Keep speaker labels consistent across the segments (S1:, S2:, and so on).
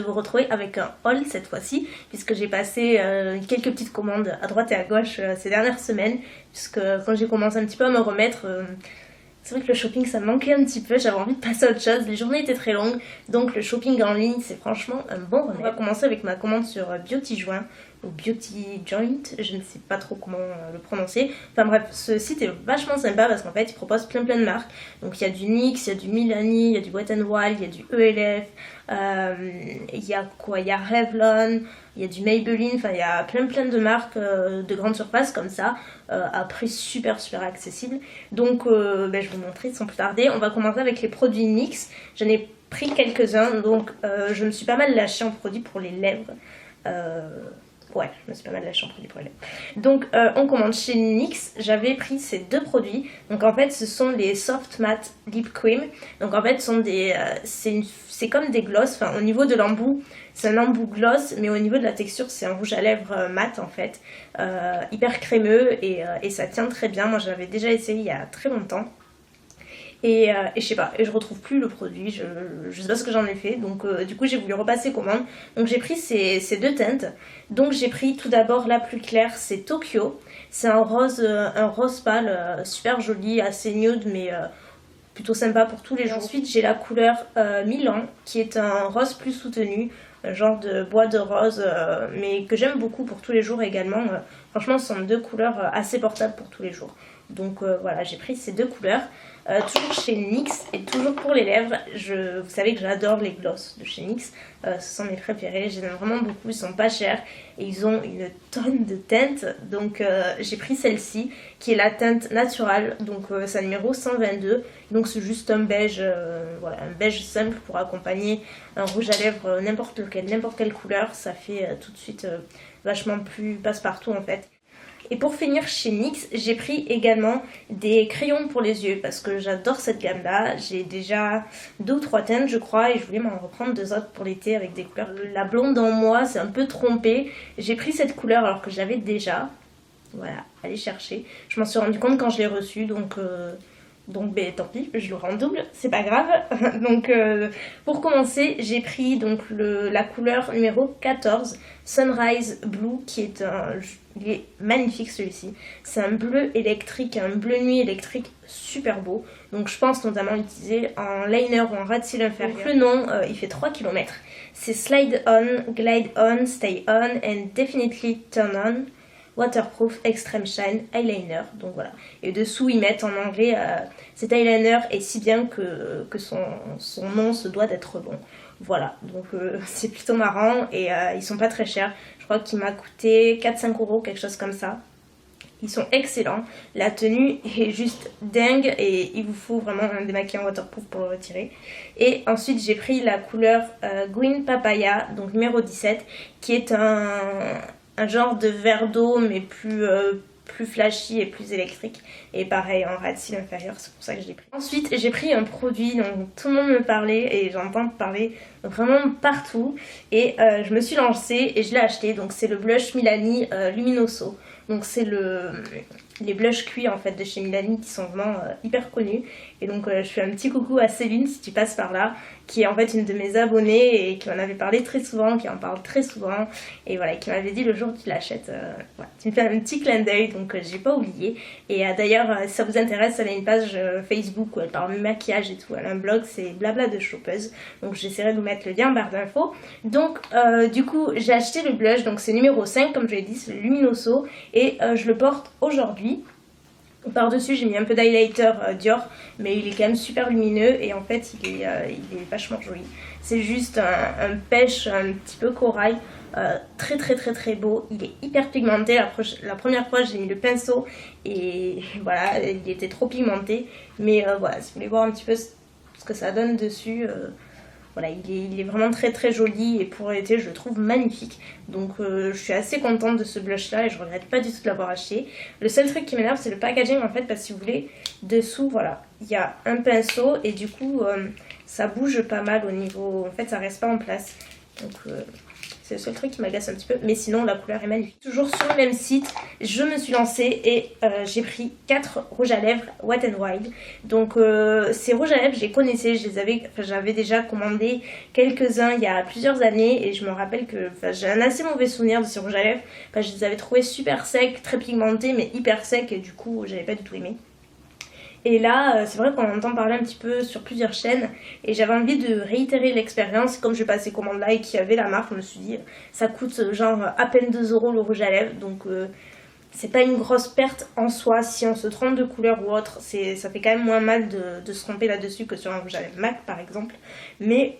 S1: Je vais vous retrouver avec un haul cette fois-ci, puisque j'ai passé quelques petites commandes à droite et à gauche ces dernières semaines, puisque quand j'ai commencé un petit peu à me remettre, c'est vrai que le shopping ça me manquait un petit peu, j'avais envie de passer à autre chose, les journées étaient très longues, donc le shopping en ligne c'est franchement un bon remède. On va commencer avec ma commande sur Beauty Joint, ou Beauty Joint, je ne sais pas trop comment le prononcer. Enfin bref, ce site est vachement sympa parce qu'en fait il propose plein de marques. Donc il y a du NYX, il y a du Milani, il y a du Wet n Wild, il y a du ELF, il y a quoi, il y a Revlon, il y a du Maybelline, enfin il y a plein de marques de grande surface comme ça, à prix super accessible. Donc je vais vous montrer sans plus tarder. On va commencer avec les produits NYX. J'en ai pris quelques-uns, donc je me suis pas mal lâchée en produits pour les lèvres. Ouais, je me suis pas mal lâchée en produits pour les lèvres. Donc on commande chez NYX, j'avais pris ces deux produits. Donc en fait ce sont les Soft Matte Lip Cream. Donc en fait ce sont des, c'est comme des gloss, enfin au niveau de l'embout c'est un embout gloss, mais au niveau de la texture c'est un rouge à lèvres mat en fait, hyper crémeux et ça tient très bien. Moi j'avais déjà essayé il y a très longtemps. Et je sais pas, et je retrouve plus le produit, je sais pas ce que j'en ai fait, donc du coup j'ai voulu repasser commande. Donc j'ai pris ces deux teintes. Donc j'ai pris tout d'abord la plus claire, c'est Tokyo. C'est un rose pâle, super joli, assez nude mais plutôt sympa pour tous les jours. Ensuite j'ai la couleur Milan, qui est un rose plus soutenu, un genre de bois de rose, mais que j'aime beaucoup pour tous les jours également. Franchement ce sont deux couleurs assez portables pour tous les jours. Donc voilà, j'ai pris ces deux couleurs. Toujours chez NYX et toujours pour les lèvres, vous savez que j'adore les gloss de chez NYX, ce sont mes préférés, j'en aime vraiment beaucoup, ils sont pas chers et ils ont une tonne de teintes. Donc j'ai pris celle-ci qui est la teinte naturale, donc c'est un numéro 122, donc c'est juste un beige, voilà, un beige simple pour accompagner un rouge à lèvres n'importe quelle couleur, ça fait tout de suite vachement plus passe-partout en fait. Et pour finir chez NYX, j'ai pris également des crayons pour les yeux parce que j'adore cette gamme là. J'ai déjà 2 ou 3 teintes je crois et je voulais m'en reprendre 2 autres pour l'été avec des couleurs. La blonde en moi s'est un peu trompée. J'ai pris cette couleur alors que j'avais déjà. Voilà, allez chercher. Je m'en suis rendu compte quand je l'ai reçue, donc ben, tant pis, je l'aurai en double, c'est pas grave. Donc pour commencer, j'ai pris donc la couleur numéro 14, Sunrise Blue, qui est il est magnifique celui-ci. C'est un bleu électrique, un bleu nuit électrique super beau. Donc je pense notamment l'utiliser en liner ou en ras de cils inférieur. Le nom, il fait 3 km. C'est Slide On, Glide On, Stay On and Definitely Turn On. Waterproof Extreme Shine Eyeliner. Donc voilà. Et dessous ils mettent en anglais cet eyeliner est si bien que son nom se doit d'être bon. Voilà, donc c'est plutôt marrant et ils sont pas très chers. Je crois qu'il m'a coûté 4-5 €, quelque chose comme ça. Ils sont excellents. La tenue est juste dingue et il vous faut vraiment un démaquillant waterproof pour le retirer. Et ensuite j'ai pris la couleur Green Papaya, donc numéro 17, qui est un genre de verre d'eau mais plus flashy et plus électrique, et pareil en ras de cils inférieur, c'est pour ça que je l'ai pris. Ensuite j'ai pris un produit dont tout le monde me parlait et j'entends parler vraiment partout et je me suis lancée et je l'ai acheté. Donc c'est le blush Milani Luminoso. Donc c'est les blushs cuits en fait de chez Milani qui sont vraiment hyper connus. Et donc je fais un petit coucou à Céline si tu passes par là, qui est en fait une de mes abonnées et qui m'en avait parlé très souvent, qui en parle très souvent, et voilà, qui m'avait dit le jour où tu l'achètes, voilà, tu me fais un petit clin d'œil, donc j'ai pas oublié. Et d'ailleurs si ça vous intéresse, elle a une page Facebook où elle parle maquillage et tout, elle a un blog, c'est Blabla de Chopeuse, donc j'essaierai de vous mettre le lien en barre d'infos. Donc du coup j'ai acheté le blush, donc c'est numéro 5 comme je l'ai dit, c'est le Luminoso, et je le porte aujourd'hui. Par dessus j'ai mis un peu d'highlighter Dior, mais il est quand même super lumineux et en fait il est vachement joli. C'est juste un pêche un petit peu corail, très beau. Il est hyper pigmenté. La première fois j'ai mis le pinceau et voilà, il était trop pigmenté, mais voilà, si vous voulez voir un petit peu ce que ça donne dessus, voilà, il est vraiment très joli et pour l'été je le trouve magnifique. Donc je suis assez contente de ce blush là et je regrette pas du tout de l'avoir acheté. Le seul truc qui m'énerve c'est le packaging en fait, parce que si vous voulez, dessous voilà, il y a un pinceau et du coup ça bouge pas mal au niveau, en fait ça reste pas en place. Donc C'est le seul truc qui m'agace un petit peu, mais sinon la couleur est magnifique. Toujours sur le même site, je me suis lancée et j'ai pris 4 rouges à lèvres Wet n Wild. Donc ces rouges à lèvres, je les connaissais, j'avais déjà commandé quelques-uns il y a plusieurs années et je me rappelle que j'ai un assez mauvais souvenir de ces rouges à lèvres. Je les avais trouvés super secs, très pigmentés mais hyper secs et du coup j'avais pas du tout aimé. Et là, c'est vrai qu'on entend parler un petit peu sur plusieurs chaînes et j'avais envie de réitérer l'expérience. Comme je passais commande là et qu'il y avait la marque, je me suis dit ça coûte genre à peine 2 € le rouge à lèvres. Donc c'est pas une grosse perte en soi. Si on se trompe de couleur ou autre, ça fait quand même moins mal de se tromper là-dessus que sur un rouge à lèvres MAC par exemple. Mais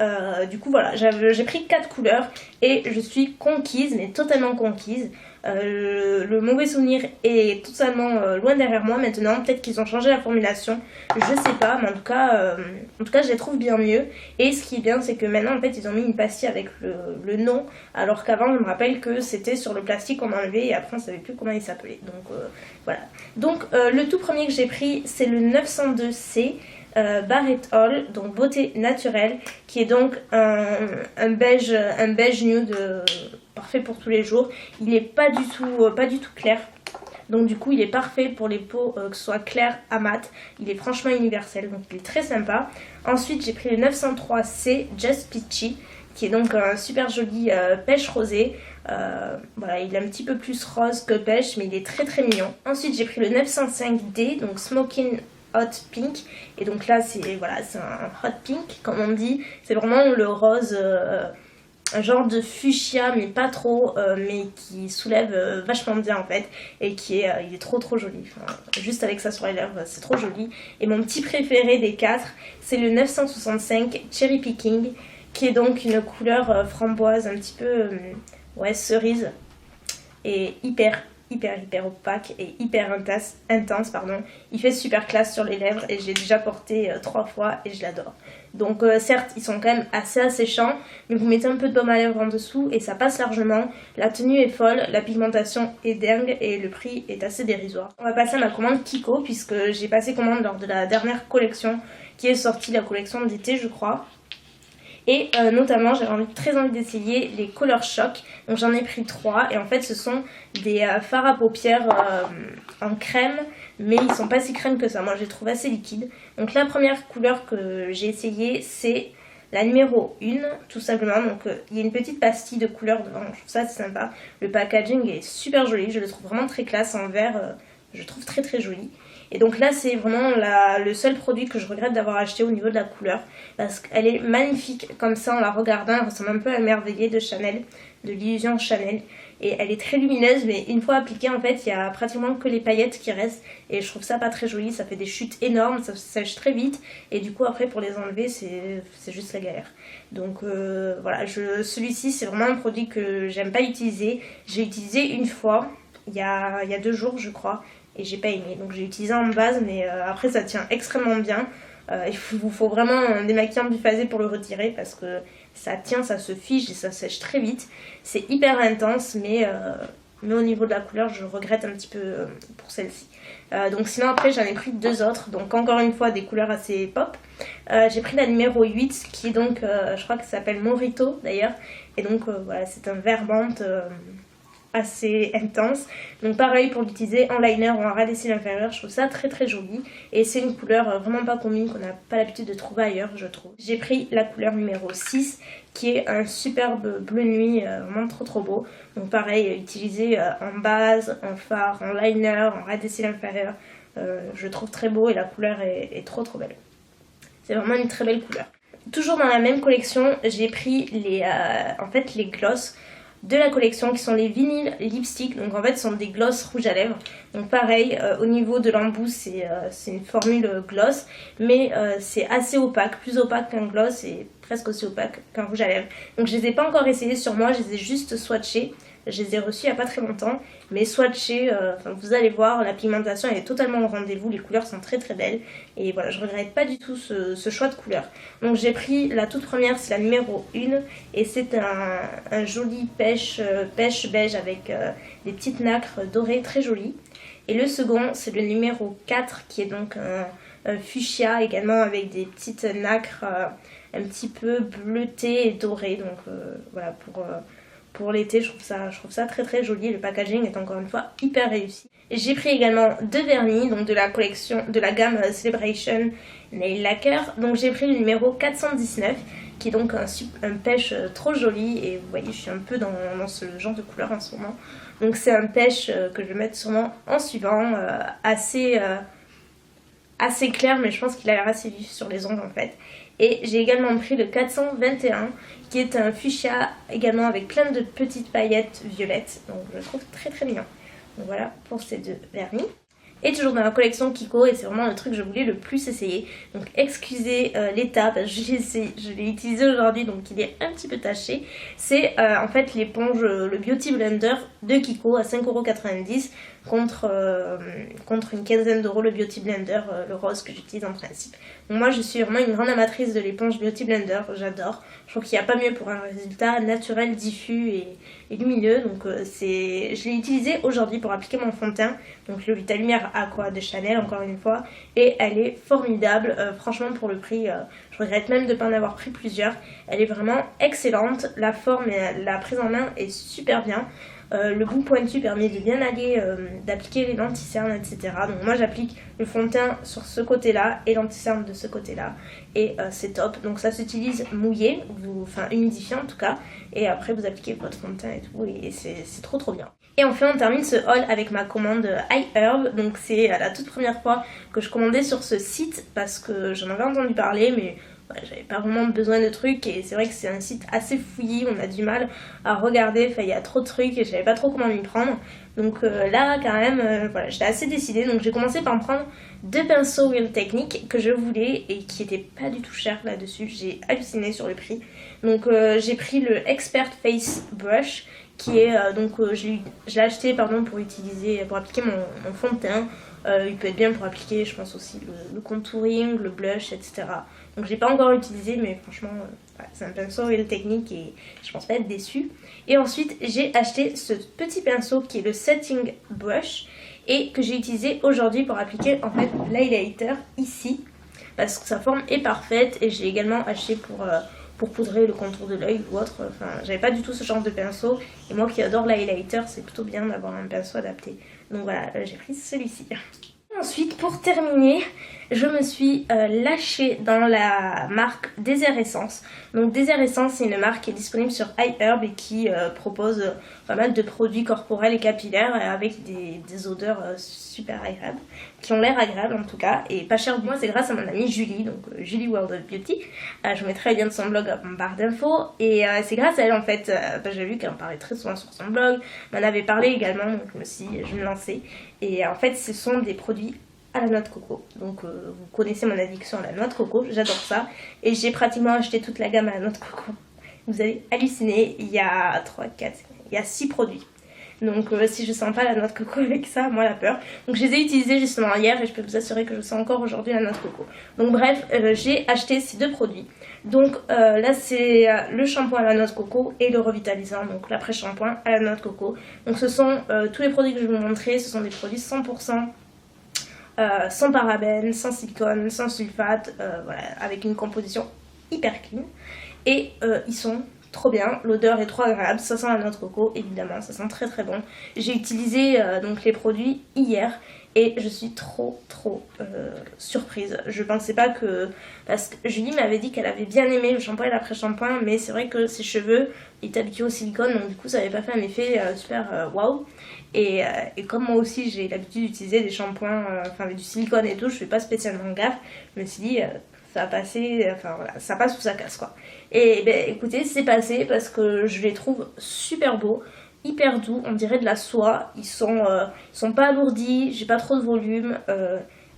S1: du coup voilà, j'ai pris 4 couleurs et je suis conquise, mais totalement conquise. Le mauvais souvenir est totalement loin derrière moi maintenant. Peut-être qu'ils ont changé la formulation, je sais pas, mais en tout cas je les trouve bien mieux. Et ce qui est bien, c'est que maintenant en fait ils ont mis une pastille avec le nom, alors qu'avant je me rappelle que c'était sur le plastique qu'on enlevait et après on savait plus comment il s'appelait. Donc voilà. Donc le tout premier que j'ai pris, c'est le 902C. Barrett Hall, donc beauté naturelle, qui est donc un beige nude parfait pour tous les jours. Il est pas du tout clair, donc du coup il est parfait pour les peaux que ce soit clair à mat. Il est franchement universel, donc il est très sympa. Ensuite j'ai pris le 903C Just Peachy, qui est donc un super joli pêche rosé. Voilà, il est un petit peu plus rose que pêche, mais il est très très mignon. Ensuite j'ai pris le 905D, donc Smoking Hot Pink, et donc là c'est un hot pink comme on dit. C'est vraiment le rose, un genre de fuchsia mais pas trop, mais qui soulève vachement bien en fait, et il est trop joli. Enfin, juste avec ça sur les lèvres c'est trop joli. Et mon petit préféré des 4, c'est le 965 Cherry Picking, qui est donc une couleur framboise un petit peu cerise, et hyper opaque et hyper intense pardon. Il fait super classe sur les lèvres et j'ai déjà porté 3 fois et je l'adore. Donc certes ils sont quand même assez asséchants, mais vous mettez un peu de baume à lèvres en dessous et ça passe largement. La tenue est folle, la pigmentation est dingue et le prix est assez dérisoire. On va passer à ma commande Kiko, puisque j'ai passé commande lors de la dernière collection qui est sortie, la collection d'été je crois. Et notamment j'avais très envie d'essayer les Color Shock, donc j'en ai pris 3 et en fait ce sont des fards à paupières en crème, mais ils sont pas si crème que ça, moi je les trouve assez liquides. Donc la première couleur que j'ai essayé c'est la numéro 1 tout simplement. Donc il y a une petite pastille de couleur devant, je trouve ça assez sympa. Le packaging est super joli, je le trouve vraiment très classe en vert, je le trouve très joli. Et donc là c'est vraiment le seul produit que je regrette d'avoir acheté au niveau de la couleur, parce qu'elle est magnifique comme ça en la regardant. Elle ressemble un peu à Émerveillée de Chanel, de l'illusion Chanel, et elle est très lumineuse, mais une fois appliquée en fait il y a pratiquement que les paillettes qui restent et je trouve ça pas très joli. Ça fait des chutes énormes, ça sèche très vite et du coup après pour les enlever c'est juste la galère. Donc voilà, celui-ci c'est vraiment un produit que j'aime pas utiliser. J'ai utilisé une fois il y a 2 jours je crois et j'ai pas aimé, donc j'ai utilisé en base, mais après ça tient extrêmement bien. Il vous faut vraiment un démaquillant biphasé pour le retirer parce que ça tient, ça se fige et ça sèche très vite. C'est hyper intense, mais au niveau de la couleur je regrette un petit peu pour celle-ci. Donc sinon après j'en ai pris 2 autres, donc encore une fois des couleurs assez pop. J'ai pris la numéro 8 qui est donc je crois que ça s'appelle Morito d'ailleurs, et donc voilà, c'est un vert menthe assez intense. Donc pareil pour l'utiliser en liner ou en ras des cils inférieurs, je trouve ça très joli. Et c'est une couleur vraiment pas commune qu'on n'a pas l'habitude de trouver ailleurs je trouve. J'ai pris la couleur numéro 6 qui est un superbe bleu nuit, vraiment trop beau. Donc pareil, utilisé en base, en fard, en liner, en ras des cils inférieurs. Je trouve très beau et la couleur est trop belle. C'est vraiment une très belle couleur. Toujours dans la même collection, j'ai pris les gloss de la collection qui sont les vinyl lipstick. Donc en fait ce sont des gloss rouges à lèvres. Donc pareil, au niveau de l'embout c'est une formule gloss, mais c'est assez opaque, plus opaque qu'un gloss et presque aussi opaque qu'un rouge à lèvres. Donc je les ai pas encore essayés sur moi, je les ai juste swatchés. Je les ai reçus il n'y a pas très longtemps, mais swatchés, vous allez voir, la pigmentation elle est totalement au rendez-vous, les couleurs sont très belles et voilà, je regrette pas du tout ce choix de couleur. Donc j'ai pris la toute première, c'est la numéro 1 et c'est un joli pêche beige avec des petites nacres dorées très jolies. Et le second c'est le numéro 4 qui est donc un fuchsia également avec des petites nacres un petit peu bleutées et dorées, donc voilà pour l'été. Je trouve ça très très joli. Le packaging est encore une fois hyper réussi. J'ai pris également 2 vernis, donc de la collection, de la gamme Celebration Nail Lacquer. Donc j'ai pris le numéro 419, qui est donc un pêche trop joli. Et vous voyez, je suis un peu dans ce genre de couleur en ce moment. Donc c'est un pêche que je vais mettre sûrement en suivant, assez clair, mais je pense qu'il a l'air assez vif sur les ongles en fait. Et j'ai également pris le 421, qui est un fuchsia également avec plein de petites paillettes violettes. Donc je le trouve très très mignon. Donc voilà pour ces 2 vernis. Et toujours dans la collection Kiko, et c'est vraiment le truc que je voulais le plus essayer. Donc excusez l'état, parce que je l'ai utilisé aujourd'hui, donc il est un petit peu taché. C'est en fait l'éponge, le Beauty Blender de Kiko à 5,90 € contre une quinzaine d'euros le Beauty Blender, le rose que j'utilise en principe. Donc moi je suis vraiment une grande amatrice de l'éponge Beauty Blender, j'adore. Je trouve qu'il n'y a pas mieux pour un résultat naturel, diffus et lumineux. Donc je l'ai utilisé aujourd'hui pour appliquer mon fond de teint. Donc le Vita Lumière Aqua de Chanel encore une fois. Et elle est formidable, franchement pour le prix, je regrette même de ne pas en avoir pris plusieurs. Elle est vraiment excellente, la forme et la prise en main est super bien. Le bout pointu permet de bien aller, d'appliquer les lenticerne, etc. Donc moi j'applique le fond de teint sur ce côté-là et lenticerne de ce côté-là. Et c'est top. Donc ça s'utilise mouillé, enfin humidifié en tout cas. Et après vous appliquez votre fond de teint et tout. Et c'est trop trop bien. Et enfin on termine ce haul avec ma commande iHerb. Donc c'est la toute première fois que je commandais sur ce site parce que j'en avais entendu parler, mais ouais, j'avais pas vraiment besoin de trucs. Et c'est vrai que c'est un site assez fouillis, on a du mal à regarder, enfin il y a trop de trucs et je savais pas trop comment m'y prendre. Donc là quand même, voilà, j'étais assez décidée. Donc j'ai commencé par me prendre 2 pinceaux Real Technique que je voulais et qui étaient pas du tout chers là-dessus. J'ai halluciné sur le prix. Donc j'ai pris le Expert Face Brush qui est je l'ai acheté pour appliquer mon fond de teint. Il peut être bien pour appliquer, je pense aussi le contouring, le blush, etc. Donc je l'ai pas encore utilisé, mais franchement voilà, c'est un pinceau Real Technique et je pense pas être déçue. Et ensuite j'ai acheté ce petit pinceau qui est le Setting Brush et que j'ai utilisé aujourd'hui pour appliquer en fait l'highlighter ici parce que sa forme est parfaite. Et j'ai également acheté pour poudrer le contour de l'œil ou autre. Enfin, j'avais pas du tout ce genre de pinceau. Et moi qui adore l'highlighter, c'est plutôt bien d'avoir un pinceau adapté. Donc voilà, j'ai pris celui-ci. Ensuite, pour terminer, je me suis lâchée dans la marque Désert Essence. Donc Désert Essence, c'est une marque qui est disponible sur iHerb et qui propose pas mal de produits corporels et capillaires avec des odeurs super agréables, qui ont l'air agréables en tout cas, et pas cher du tout. Moi, c'est grâce à mon amie Julie, donc Julie World of Beauty. Je vous mettrai le lien de son blog en barre d'infos. Et c'est grâce à elle en fait, j'ai vu qu'elle en parlait très souvent sur son blog, m'en avait parlé également, donc je me lançais. Et en fait, ce sont des produits à la noix de coco. Donc vous connaissez mon addiction à la noix de coco, j'adore ça. Et j'ai pratiquement acheté toute la gamme à la noix de coco. Vous allez halluciner, il y a 6 produits. Donc si je sens pas la noix de coco avec ça, moi la peur. Donc je les ai utilisés justement hier et je peux vous assurer que je sens encore aujourd'hui la noix de coco. Donc bref, j'ai acheté ces 2 produits. Donc là c'est le shampoing à la noix de coco et le revitalisant, donc l'après-shampoing à la noix de coco. Donc ce sont tous les produits que je vais vous montrer, ce sont des produits 100% sans parabènes, sans silicone, sans sulfate, voilà, avec une composition hyper clean. Et ils sont trop bien, l'odeur est trop agréable, ça sent la noix de coco évidemment, ça sent très très bon. J'ai utilisé donc les produits hier et je suis trop surprise. Je pensais pas que... Parce que Julie m'avait dit qu'elle avait bien aimé le shampoing et l'après-shampoing, mais c'est vrai que ses cheveux étaient habitués au silicone, donc du coup ça n'avait pas fait un effet super waouh. Et comme moi aussi j'ai l'habitude d'utiliser des shampoings avec du silicone et tout, je fais pas spécialement gaffe. Je me suis dit ça va passer, enfin voilà, ça passe ou ça casse quoi. Et ben écoutez, c'est passé parce que je les trouve super beaux, hyper doux, on dirait de la soie. Ils sont pas alourdis, j'ai pas trop de volume,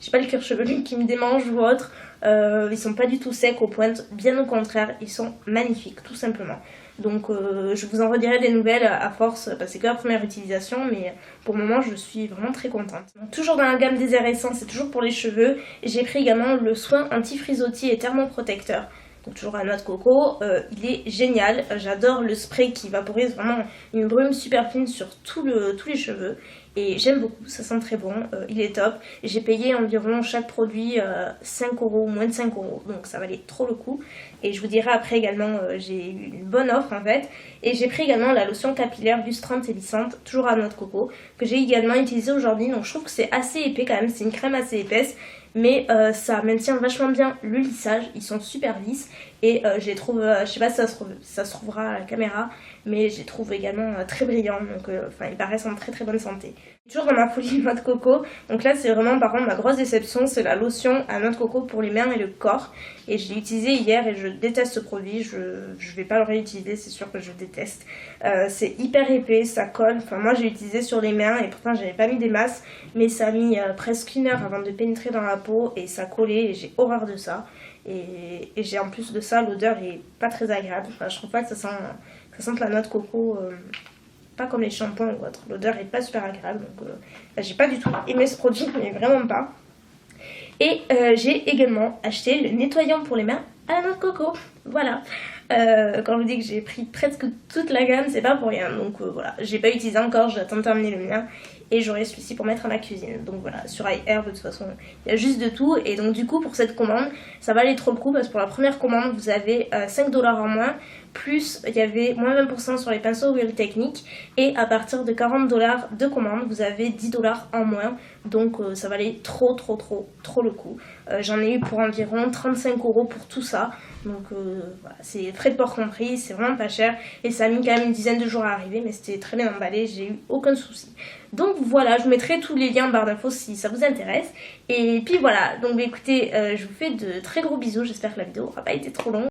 S1: j'ai pas le cuir chevelu qui me démange ou autre. Ils sont pas du tout secs aux pointes, bien au contraire, ils sont magnifiques tout simplement. Donc je vous en redirai des nouvelles à force, parce que c'est que la première utilisation, mais pour le moment je suis vraiment très contente. Donc, toujours dans la gamme Désert Essence, c'est toujours pour les cheveux. J'ai pris également le soin anti-frisottis et thermoprotecteur. Donc toujours à noix de coco, il est génial, j'adore le spray qui vaporise vraiment une brume super fine sur tous les cheveux. et j'aime beaucoup, ça sent très bon, il est top. J'ai payé environ chaque produit 5 euros, moins de 5 euros, donc ça valait trop le coup. Et je vous dirai après également, j'ai eu une bonne offre en fait. Et j'ai pris également la lotion capillaire lustrante et lissante, toujours à noix de coco, que j'ai également utilisée aujourd'hui. Donc je trouve que c'est assez épais quand même, c'est une crème assez épaisse. Mais ça maintient vachement bien le lissage, ils sont super lisses. Et je les trouve, je sais pas si ça se trouvera à la caméra, mais je les trouve également très brillants. Donc ils paraissent en très très bonne santé. Toujours dans ma folie noix de coco. Donc là c'est vraiment par contre ma grosse déception, c'est la lotion à noix de coco pour les mains et le corps. Et je l'ai utilisé hier et je déteste ce produit, je vais pas le réutiliser, c'est sûr que je déteste. C'est hyper épais, ça colle, enfin moi j'ai utilisé sur les mains et pourtant j'avais pas mis des masses, mais ça a mis presque 1 heure avant de pénétrer dans la peau et ça collait et j'ai horreur de ça. Et j'ai en plus de ça, l'odeur est pas très agréable, enfin, je trouve pas que ça sente la noix de coco, pas comme les shampoings ou autre, l'odeur est pas super agréable, donc j'ai pas du tout aimé ce produit, mais vraiment pas. Et j'ai également acheté le nettoyant pour les mains à la noix de coco. Voilà. Quand je vous dis que j'ai pris presque toute la gamme, c'est pas pour rien. Donc voilà, j'ai pas utilisé encore, j'attends de terminer le mien. Et j'aurai celui-ci pour mettre à ma cuisine. Donc voilà, sur iHerb de toute façon, il y a juste de tout. Et donc du coup, pour cette commande, ça valait trop le coup parce que pour la première commande, vous avez 5 $ en moins. Plus il y avait moins 20% sur les pinceaux Real Technique. Et à partir de 40 $ de commande, vous avez 10 $ en moins. Donc ça valait trop le coup. J'en ai eu pour environ 35 € pour tout ça. Donc voilà, c'est frais de port compris, c'est vraiment pas cher. Et ça a mis quand même une dizaine de jours à arriver, mais c'était très bien emballé, j'ai eu aucun souci. Donc voilà, je vous mettrai tous les liens en barre d'infos si ça vous intéresse. Et puis voilà, donc écoutez, je vous fais de très gros bisous, j'espère que la vidéo n'aura pas été trop longue.